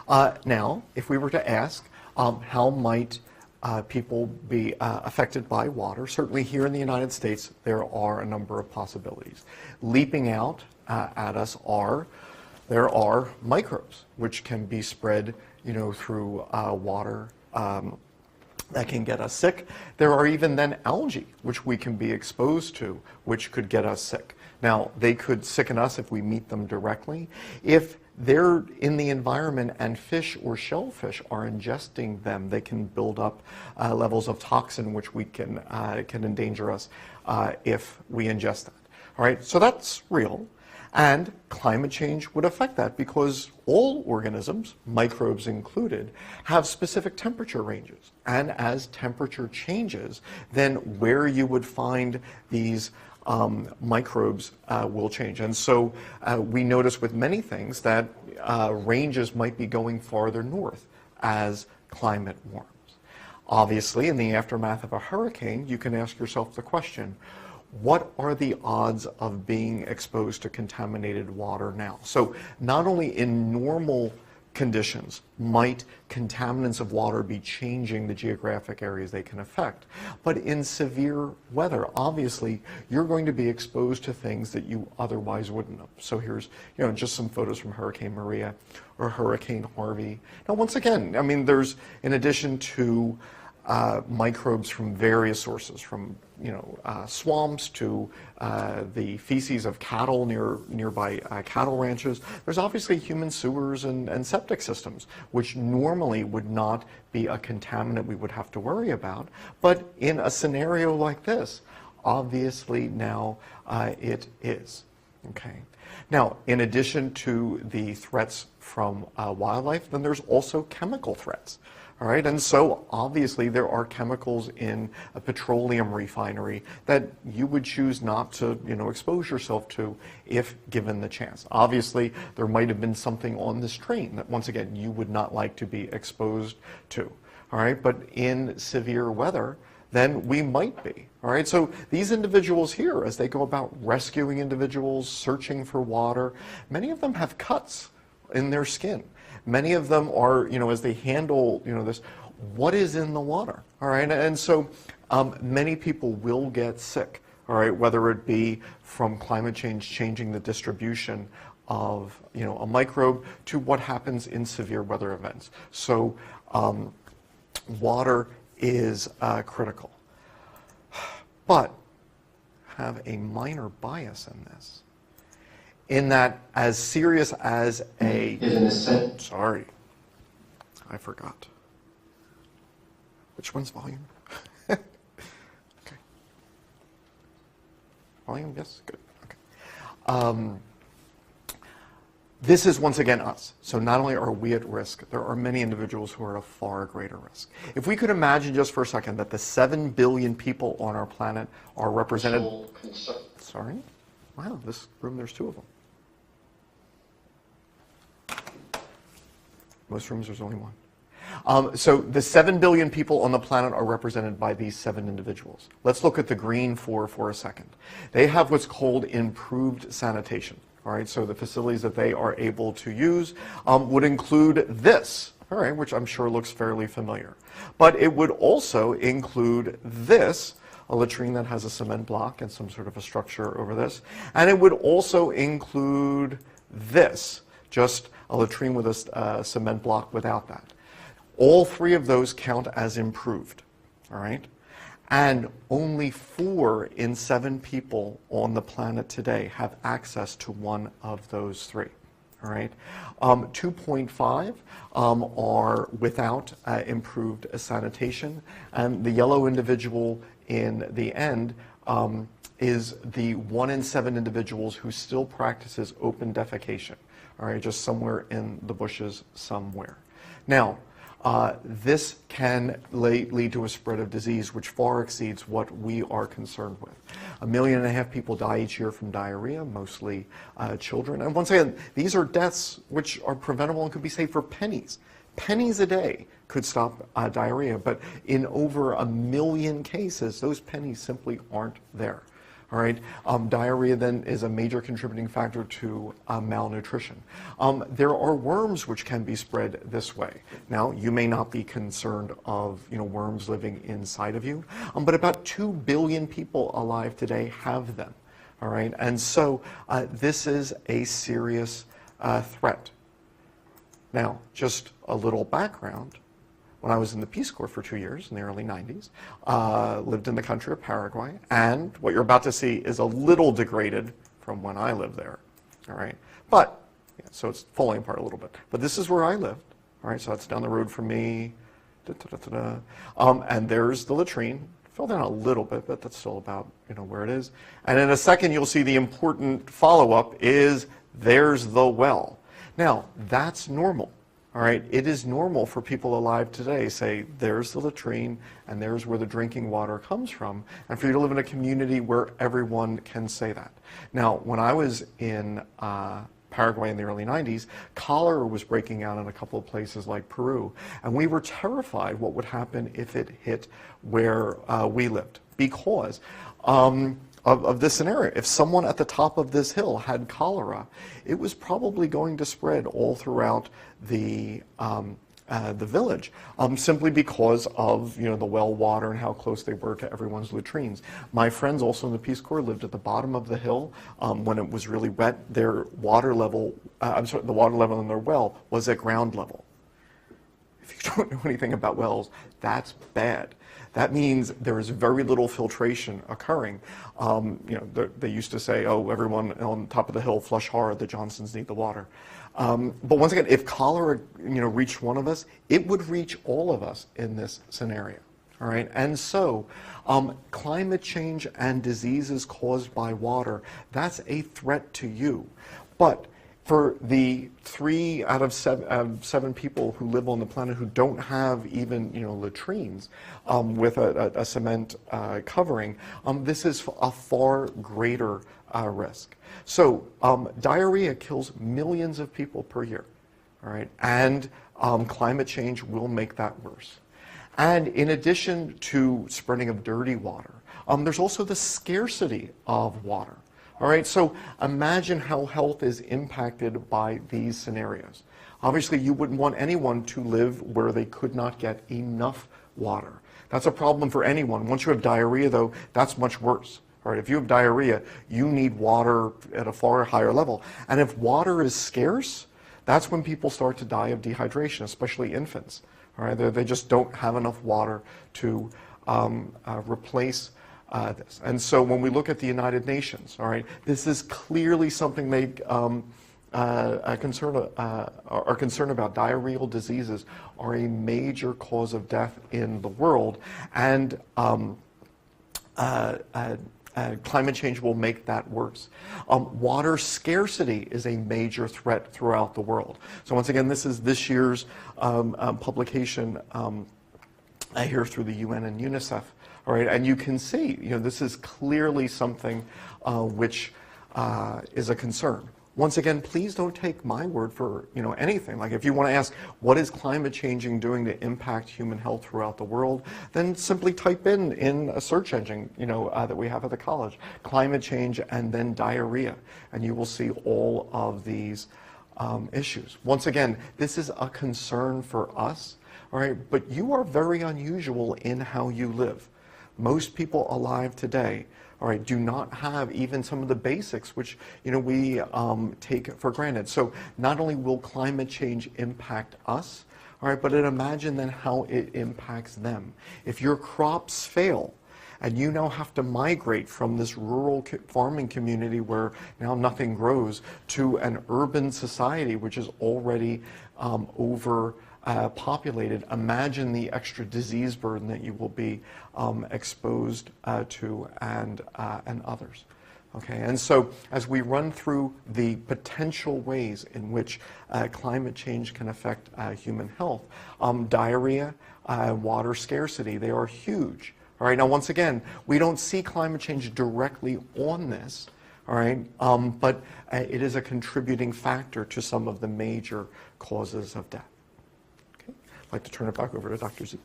Now, if we were to ask how might people be affected by water, certainly here in the United States, there are a number of possibilities. Leaping out at us there are microbes, which can be spread, through water that can get us sick. There are even then algae, which we can be exposed to, which could get us sick. Now, they could sicken us if we meet them directly. If they're in the environment and fish or shellfish are ingesting them, they can build up levels of toxin which we can endanger us if we ingest that. All right, so that's real. And climate change would affect that because all organisms, microbes included, have specific temperature ranges. And as temperature changes, then where you would find these microbes will change. And so we notice with many things that ranges might be going farther north as climate warms. Obviously, in the aftermath of a hurricane, you can ask yourself the question, what are the odds of being exposed to contaminated water now? So not only in normal conditions might contaminants of water be changing the geographic areas they can affect, but in severe weather, obviously, you're going to be exposed to things that you otherwise wouldn't have. So here's, just some photos from Hurricane Maria or Hurricane Harvey. Now, once again, I mean, there's, in addition to microbes from various sources, from swamps to the feces of cattle nearby cattle ranches. There's obviously human sewers and septic systems, which normally would not be a contaminant we would have to worry about. But in a scenario like this, obviously now it is. Okay. Now, in addition to the threats from wildlife, then there's also chemical threats. All right, and so obviously there are chemicals in a petroleum refinery that you would choose not to, expose yourself to if given the chance. Obviously, there might have been something on this train that, once again, you would not like to be exposed to. All right, but in severe weather, then we might be. All right, so these individuals here, as they go about rescuing individuals, searching for water, many of them have cuts in their skin. Many of them are, as they handle, this, what is in the water, all right? And so many people will get sick, all right, whether it be from climate change changing the distribution of, a microbe to what happens in severe weather events. So water is critical, but have a minor bias in this. In that, as serious as sorry, I forgot. Which one's volume? Okay. Volume, yes, good, okay. This is, once again, us. So not only are we at risk, there are many individuals who are at a far greater risk. If we could imagine just for a second that the 7 billion people on our planet are represented... Sorry? Wow, this room, there's 2 of them. Most rooms, there's only 1. So the 7 billion people on the planet are represented by these 7 individuals. Let's look at the green for a second. They have what's called improved sanitation. All right, so the facilities that they are able to use would include this, all right, which I'm sure looks fairly familiar. But it would also include this, a latrine that has a cement block and some sort of a structure over this. And it would also include this, just a latrine with a cement block without that. All 3 of those count as improved, all right? And only 4 in 7 people on the planet today have access to one of those 3, all right? 2.5 are without improved sanitation, and the yellow individual in the end is the 1 in 7 individuals who still practices open defecation. All right, just somewhere in the bushes somewhere. Now, this can lead to a spread of disease which far exceeds what we are concerned with. 1.5 million people die each year from diarrhea, mostly children. And once again, these are deaths which are preventable and could be saved for pennies. Pennies a day could stop diarrhea, but in over 1 million cases, those pennies simply aren't there. All right, diarrhea then is a major contributing factor to malnutrition. There are worms which can be spread this way. Now, you may not be concerned of worms living inside of you, but about 2 billion people alive today have them. All right, and so this is a serious threat. Now, just a little background. When I was in the Peace Corps for 2 years in the early 90s, lived in the country of Paraguay, and what you're about to see is a little degraded from when I lived there, all right? But, yeah, so it's falling apart a little bit. But this is where I lived, all right? So that's down the road from me, and there's the latrine. Fell down a little bit, but that's still about, where it is. And in a second, you'll see the important follow-up is there's the well. Now, that's normal. All right, it is normal for people alive today say, there's the latrine and there's where the drinking water comes from, and for you to live in a community where everyone can say that. Now, when I was in Paraguay in the early 90s, cholera was breaking out in a couple of places like Peru, and we were terrified what would happen if it hit where we lived, because of this scenario. If someone at the top of this hill had cholera, it was probably going to spread all throughout the village, simply because of the well water and how close they were to everyone's latrines. My friends also in the Peace Corps lived at the bottom of the hill. When it was really wet, their water level, the water level in their well was at ground level. If you don't know anything about wells, that's bad. That means there is very little filtration occurring. They used to say, oh, everyone on top of the hill flush hard, the Johnsons need the water. But once again, if cholera reached one of us, it would reach all of us in this scenario. All right, and so climate change and diseases caused by water, that's a threat to you. But for the 3 out of 7 people who live on the planet who don't have even latrines with a cement covering, this is a far greater risk. So diarrhea kills millions of people per year, all right, and climate change will make that worse. And in addition to spreading of dirty water, there's also the scarcity of water. All right, so imagine how health is impacted by these scenarios. Obviously, you wouldn't want anyone to live where they could not get enough water. That's a problem for anyone. Once you have diarrhea, though, that's much worse. All right, if you have diarrhea, you need water at a far higher level. And if water is scarce, that's when people start to die of dehydration, especially infants. All right, they just don't have enough water to replace this. And so when we look at the United Nations, all right, this is clearly something they are concerned about. Diarrheal diseases are a major cause of death in the world, and climate change will make that worse. Water scarcity is a major threat throughout the world. So once again, this is this year's publication here through the UN and UNICEF. All right, and you can see, this is clearly something which is a concern. Once again, please don't take my word for anything. Like if you want to ask what is climate changing doing to impact human health throughout the world, then simply type in a search engine that we have at the college, climate change and then diarrhea, and you will see all of these issues. Once again, this is a concern for us. All right, but you are very unusual in how you live. Most people alive today, all right, do not have even some of the basics which we take for granted. So not only will climate change impact us, all right, but imagine then how it impacts them. If your crops fail and you now have to migrate from this rural farming community where now nothing grows to an urban society which is already populated, imagine the extra disease burden that you will be exposed to and others. Okay, and so as we run through the potential ways in which climate change can affect human health, diarrhea, water scarcity, they are huge. All right, now once again, we don't see climate change directly on this, all right, but it is a contributing factor to some of the major causes of death. I'd like to turn it back over to Dr. Z.